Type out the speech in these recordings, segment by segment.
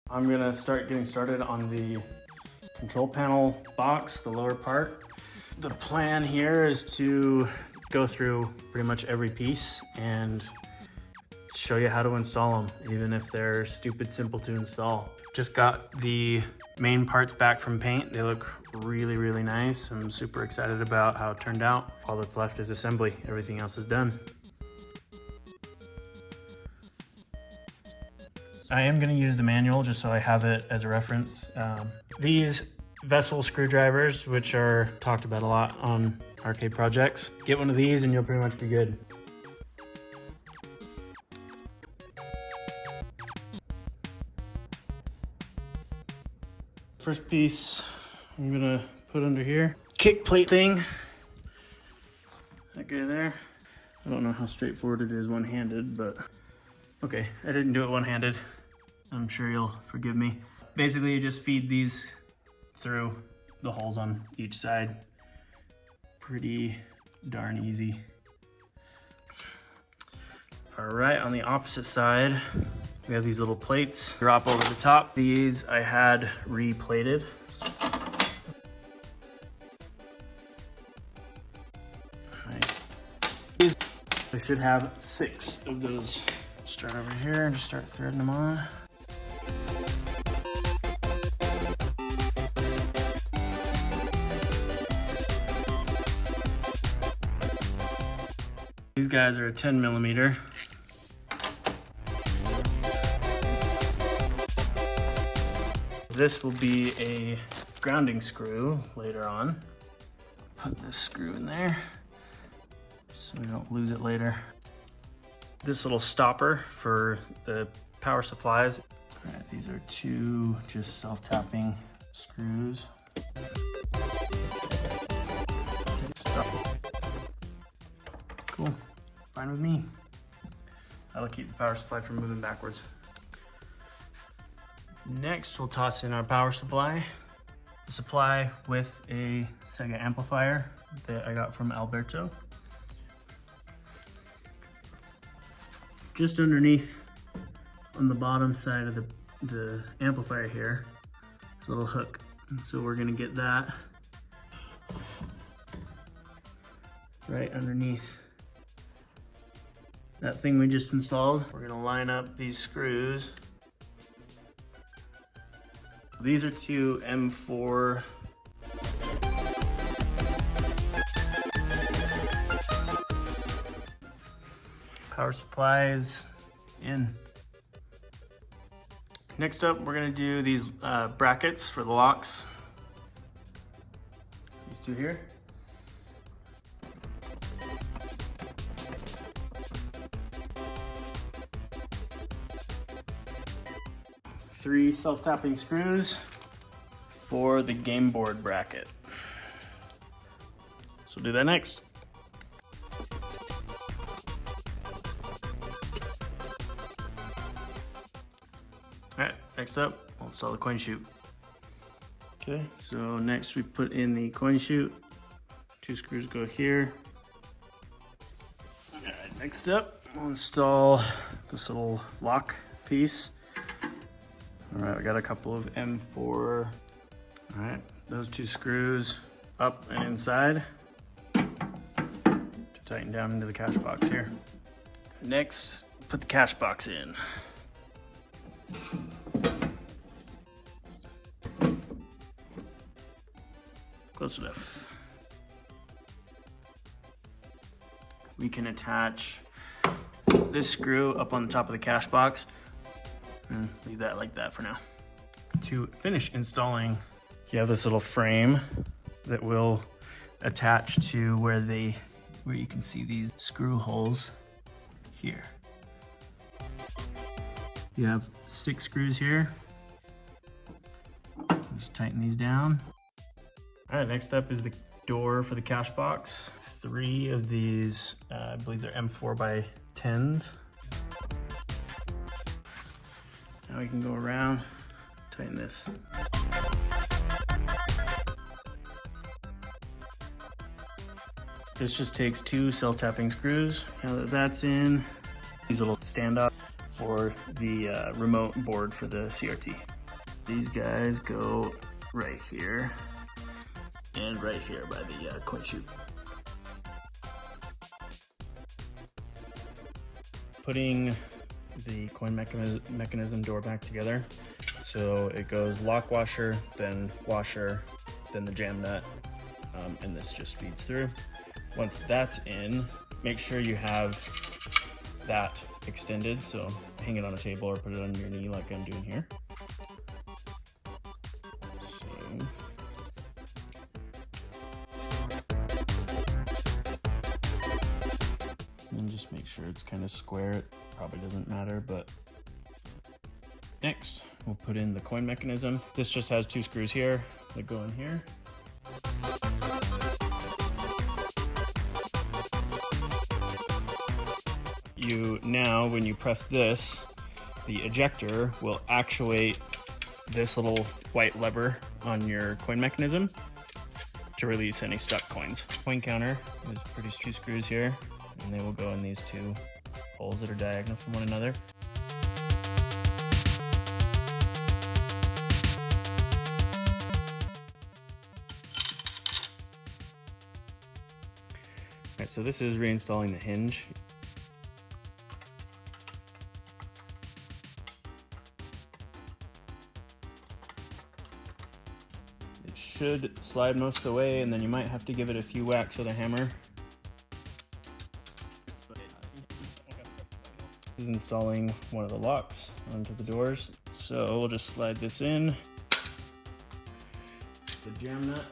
I'm gonna start getting started on the control panel box, the lower part. The plan here is to go through pretty much every piece and show you how to install them, even if they're stupid simple to install. Just got the main parts back from paint. They look really, really nice. I'm super excited about how it turned out. All that's left is assembly. Everything else is done. I am going to use the manual just so I have it as a reference. These vessel screwdrivers, which are talked about a lot on arcade projects, get one of these and you'll pretty much be good. First piece I'm gonna put under here. Kick plate thing. That guy there. I don't know how straightforward it is one-handed, but okay, I didn't do it one-handed. I'm sure you'll forgive me. Basically, you just feed these through the holes on each side. Pretty darn easy. All right, on the opposite side, we have these little plates. Drop over the top. These I had replated. I should have 6 of those. Start over here and just start threading them on. These guys are a 10mm. This will be a grounding screw later on. Put this screw in there so we don't lose it later. This little stopper for the power supplies. All right, these are 2 just self-tapping screws. Cool, fine with me. That'll keep the power supply from moving backwards. Next, we'll toss in our power supply. The supply with a Sega amplifier that I got from Alberto. Just underneath on the bottom side of the amplifier here, a little hook. And so we're gonna get that right underneath that thing we just installed. We're gonna line up these screws. These are 2 M4 power supplies in. Next up, we're gonna do these brackets for the locks. These 2 here. Three self-tapping screws for the game board bracket. So we'll do that next. All right, next up, we'll install the coin chute. Okay, so next we put in the coin chute. 2 screws go here. All right, next up, we'll install this little lock piece. All right, we got a couple of M4. All right, those 2 screws up and inside to tighten down into the cash box here. Next, put the cash box in. Close enough. We can attach this screw up on the top of the cash box and leave that like that for now. To finish installing, you have this little frame that will attach to where you can see these screw holes here. You have 6 screws here. Just tighten these down. All right, next up is the door for the cash box. 3 of these, I believe they're M4 by 10s. Now we can go around, tighten this. This just takes 2 self-tapping screws. Now that that's in, these little standoffs for the remote board for the CRT. These guys go right here and right here by the coin chute. Putting the coin mechanism door back together. So it goes lock washer, then the jam nut, and this just feeds through. Once that's in, make sure you have that extended, so hang it on a table or put it on your knee like I'm doing here. And just make sure it's kind of square. It probably doesn't matter, but next we'll put in the coin mechanism. This just has 2 screws here that go in here. Now when you press this, the ejector will actuate this little white lever on your coin mechanism to release any stuck coins. Coin counter is pretty 2 screws here, and they will go in these 2 holes that are diagonal from one another. Alright, so this is reinstalling the hinge. It should slide most of the way, and then you might have to give it a few whacks with a hammer. This is installing one of the locks onto the doors. So we'll just slide this in. The jam nut.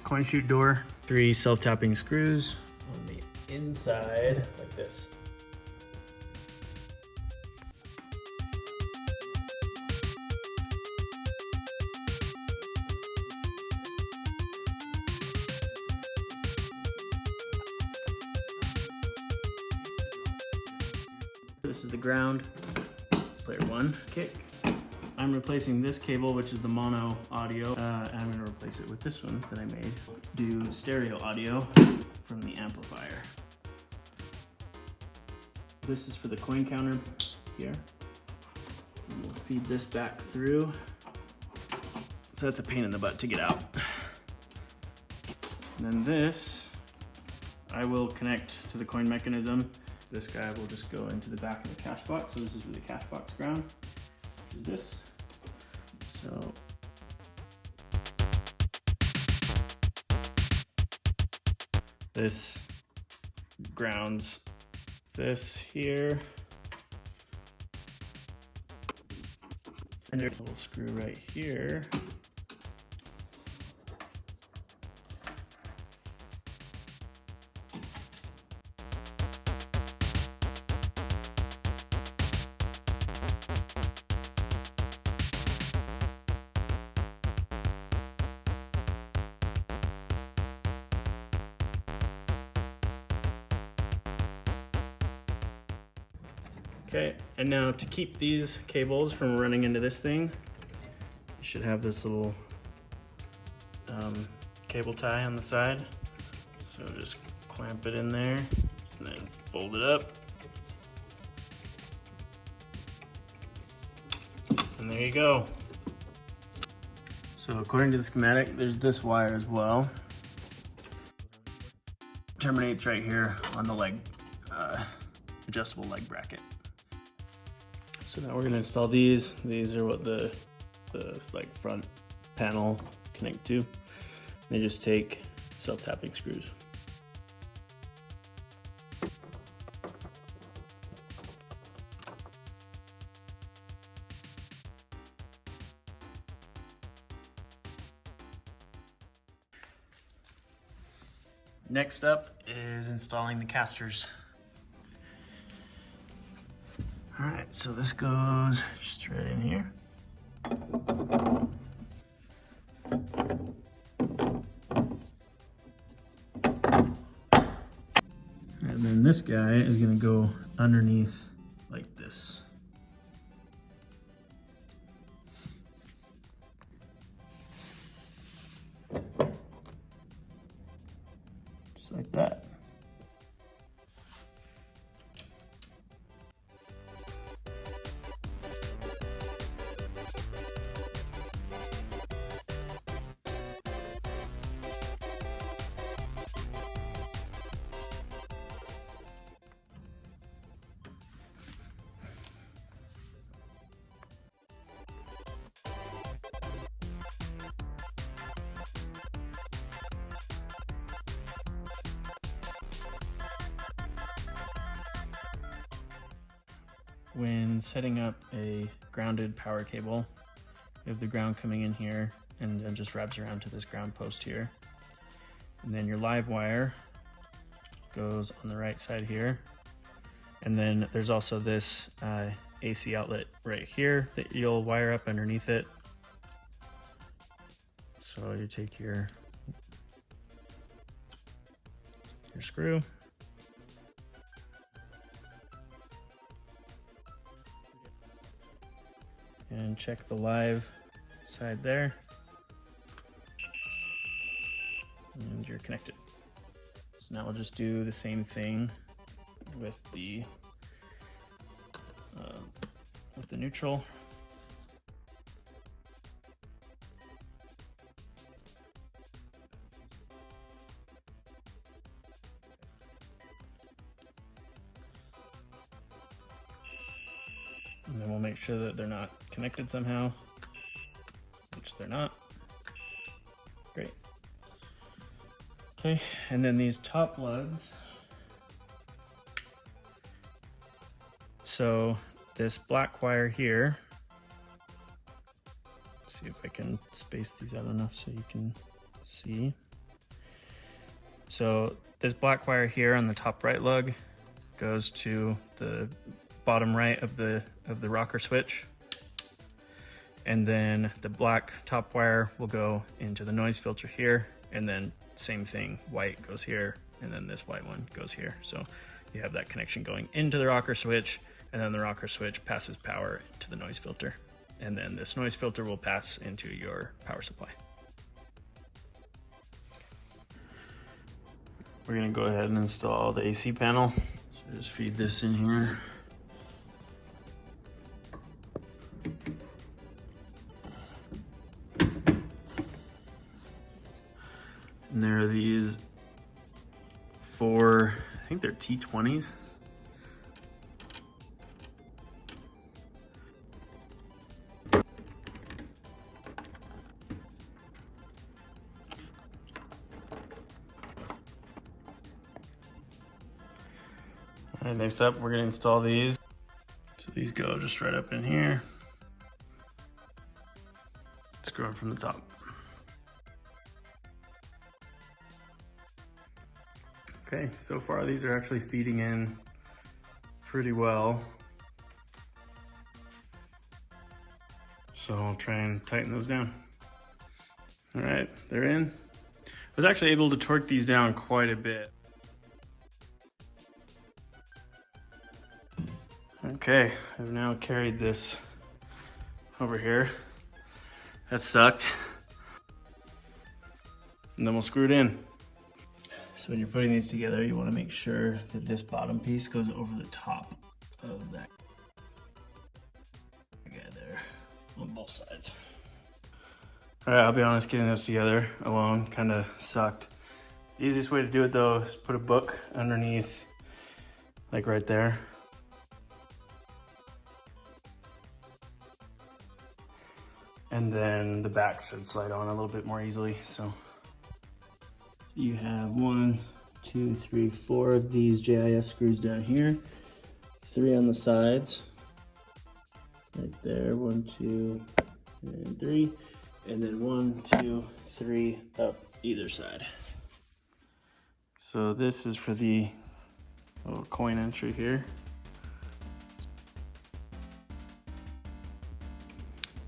Coin chute door. 3 self-tapping screws on the inside like this. This is the ground, player 1 kick. I'm replacing this cable, which is the mono audio, and I'm gonna replace it with this one that I made. Do stereo audio from the amplifier. This is for the coin counter here. And we'll feed this back through. So that's a pain in the butt to get out. And then this, I will connect to the coin mechanism. This guy will just go into the back of the Cashbox. So this is where the Cashbox ground, which is this. So this grounds this here. And there's a little screw right here. Okay, and now to keep these cables from running into this thing, you should have this little cable tie on the side. So just clamp it in there and then fold it up. And there you go. So according to the schematic, there's this wire as well. Terminates right here on the leg, adjustable leg bracket. So now we're gonna install these. These are what the like front panel connect to. They just take self-tapping screws. Next up is installing the casters. All right, so this goes straight in here. And then this guy is gonna go underneath like this. Just like that. when setting up a grounded power cable, we have the ground coming in here and then just wraps around to this ground post here. And then your live wire goes on the right side here. And then there's also this AC outlet right here that you'll wire up underneath it. So you take your screw, and check the live side there, and you're connected. So now we'll just do the same thing with the neutral. And then we'll make sure that they're not connected somehow, which they're not. Great. Okay, and then these top lugs. So this black wire here, let's see if I can space these out enough so you can see. So this black wire here on the top right lug goes to the bottom right of the rocker switch, and then the black top wire will go into the noise filter here, and then same thing, white goes here, and then this white one goes here. So you have that connection going into the rocker switch, and then the rocker switch passes power to the noise filter, and then this noise filter will pass into your power supply. We're gonna go ahead and install the AC panel. So just feed this in here. And there are these four, I think they're T20s. All right, next up, we're gonna install these. So these go just right up in here. Screw them from the top. Okay, so far these are actually feeding in pretty well. So I'll try and tighten those down. All right, they're in. I was actually able to torque these down quite a bit. Okay, I've now carried this over here. That sucked. And then we'll screw it in. So when you're putting these together, you want to make sure that this bottom piece goes over the top of that guy there on both sides. All right, I'll be honest, getting this together alone kind of sucked. The easiest way to do it though is put a book underneath, like right there. And then the back should slide on a little bit more easily, so. You have 1, 2, 3, 4 of these JIS screws down here, 3 on the sides, right there, 1, 2, and 3, and then 1, 2, 3 up either side. So this is for the little coin entry here.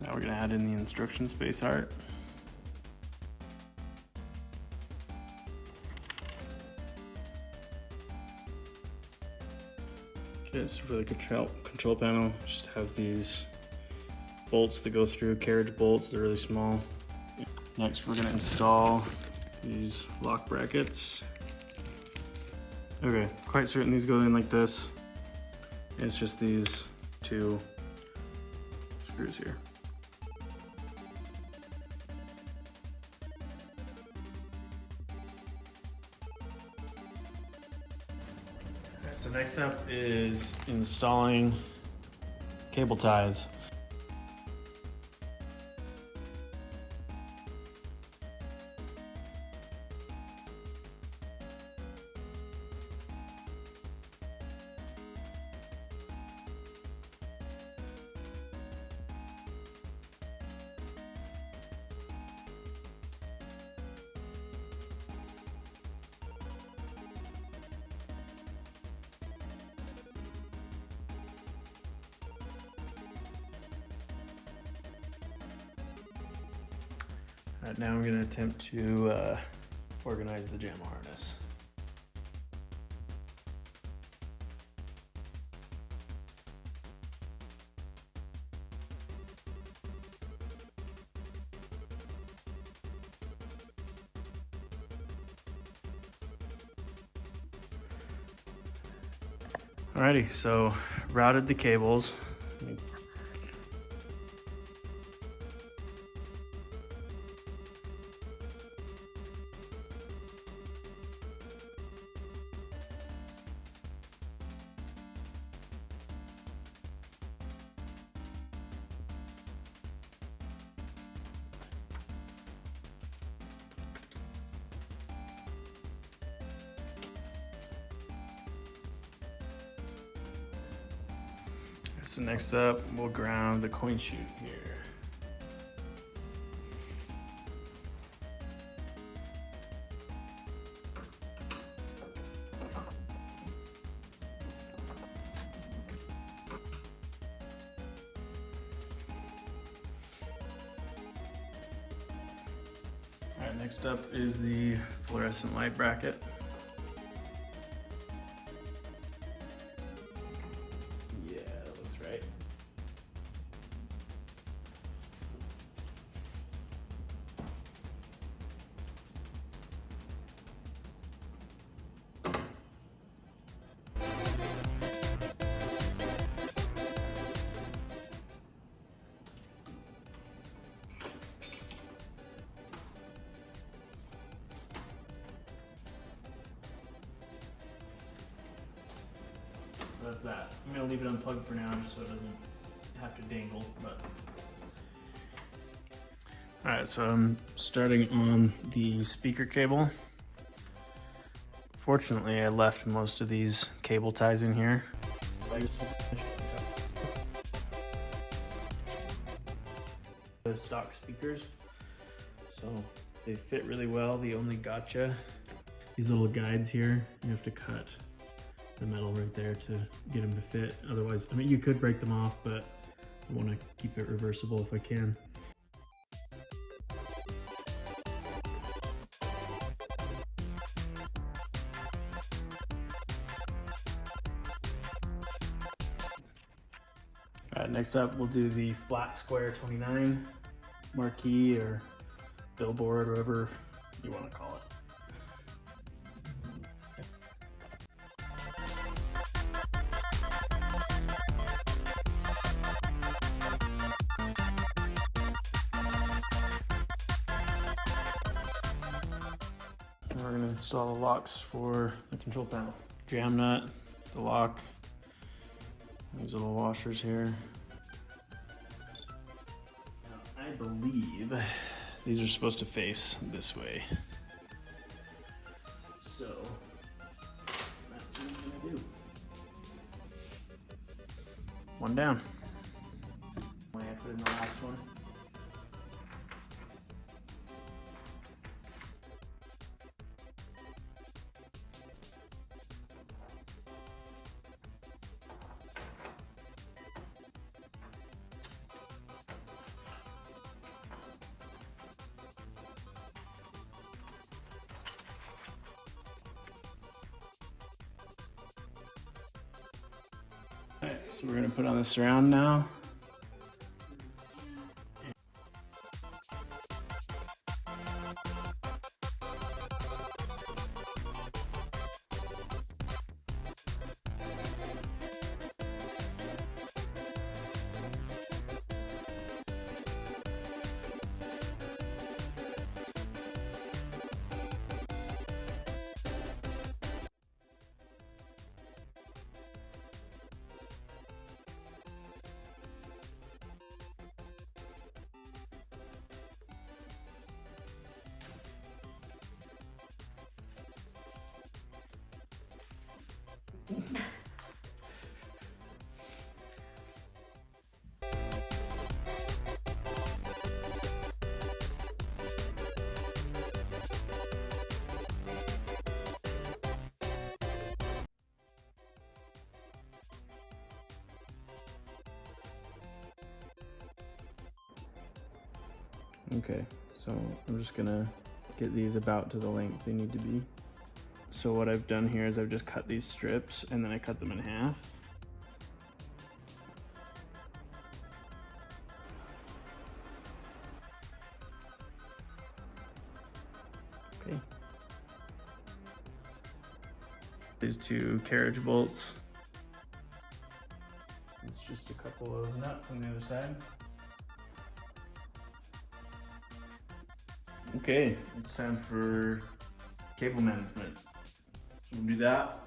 Now we're gonna add in the instruction space art. Okay, so for the control panel, just have these bolts that go through, carriage bolts, they're really small. Next, we're gonna install these lock brackets. Okay, quite certain these go in like this. It's just these 2 screws here. So next up is installing cable ties. All right, now I'm gonna attempt to organize the Jamma harness. Alrighty, so routed the cables. So next up, we'll ground the coin chute here. All right, next up is the fluorescent light bracket. So that's that. I'm gonna leave it unplugged for now just so it doesn't have to dangle. But all right, so I'm starting on the speaker cable. Fortunately, I left most of these cable ties in here. The stock speakers, so they fit really well. The only gotcha, these little guides here, you have to cut the metal right there to get them to fit. Otherwise, I mean, you could break them off, but I want to keep it reversible if I can. All right, next up, we'll do the flat square 29 marquee or billboard, whatever you want to call it. And we're going to install the locks for the control panel. Jam nut, the lock, these little washers here. Now, I believe these are supposed to face this way. So that's what I'm gonna do. One down. I put in the last one. Alright, so we're going to put on the surround now. Okay, so I'm just gonna get these about to the length they need to be. So what I've done here is I've just cut these strips and then I cut them in half. Okay. These two carriage bolts. It's just a couple of nuts on the other side. Okay, it's time for cable management. So we'll do that.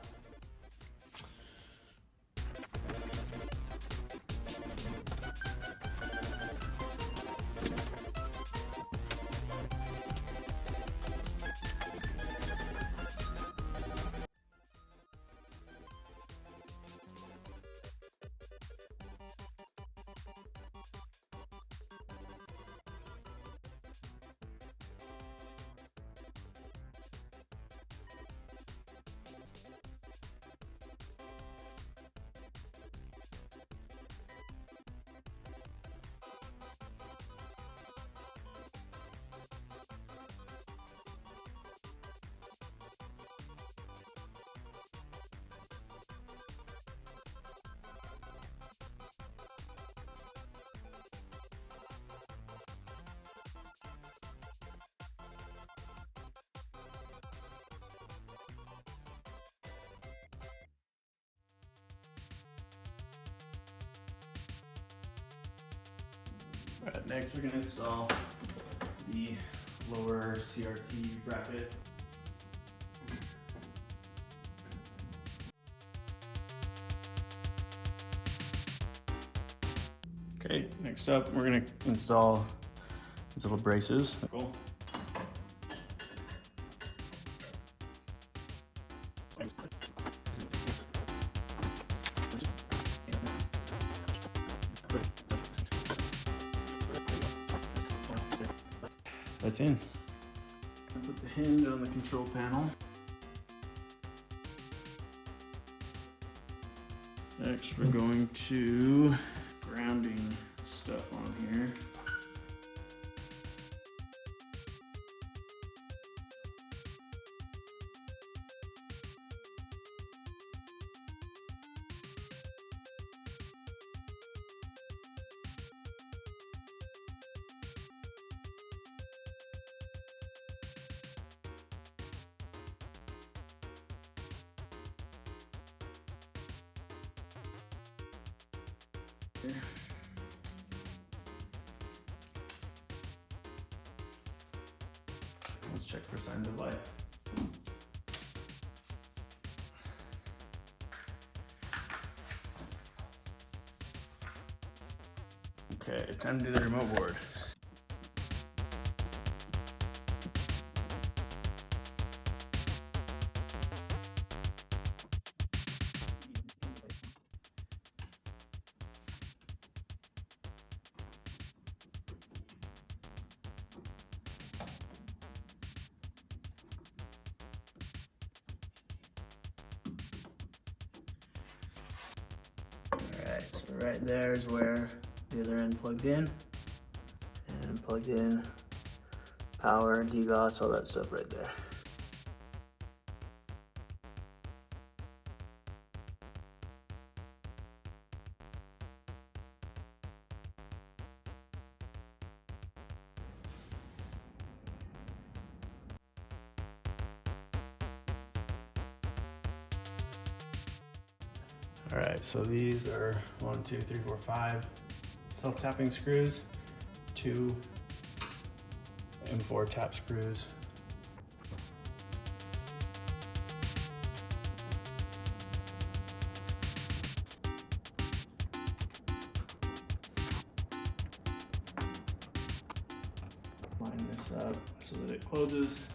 All right, next we're gonna install the lower CRT bracket. Okay, next up we're gonna install these little braces. Cool. That's in. Put the hinge on the control panel. Next, we're going to grounding stuff on here. Here. Let's check for signs of life. Okay, time to do the remote board. Alright, so right there is where the other end plugged in. And plugged in power, degauss, all that stuff right there. All right, so these are 1, 2, 3, 4, 5 self-tapping screws, 2 M4 tap screws. Line this up so that it closes.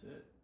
That's it.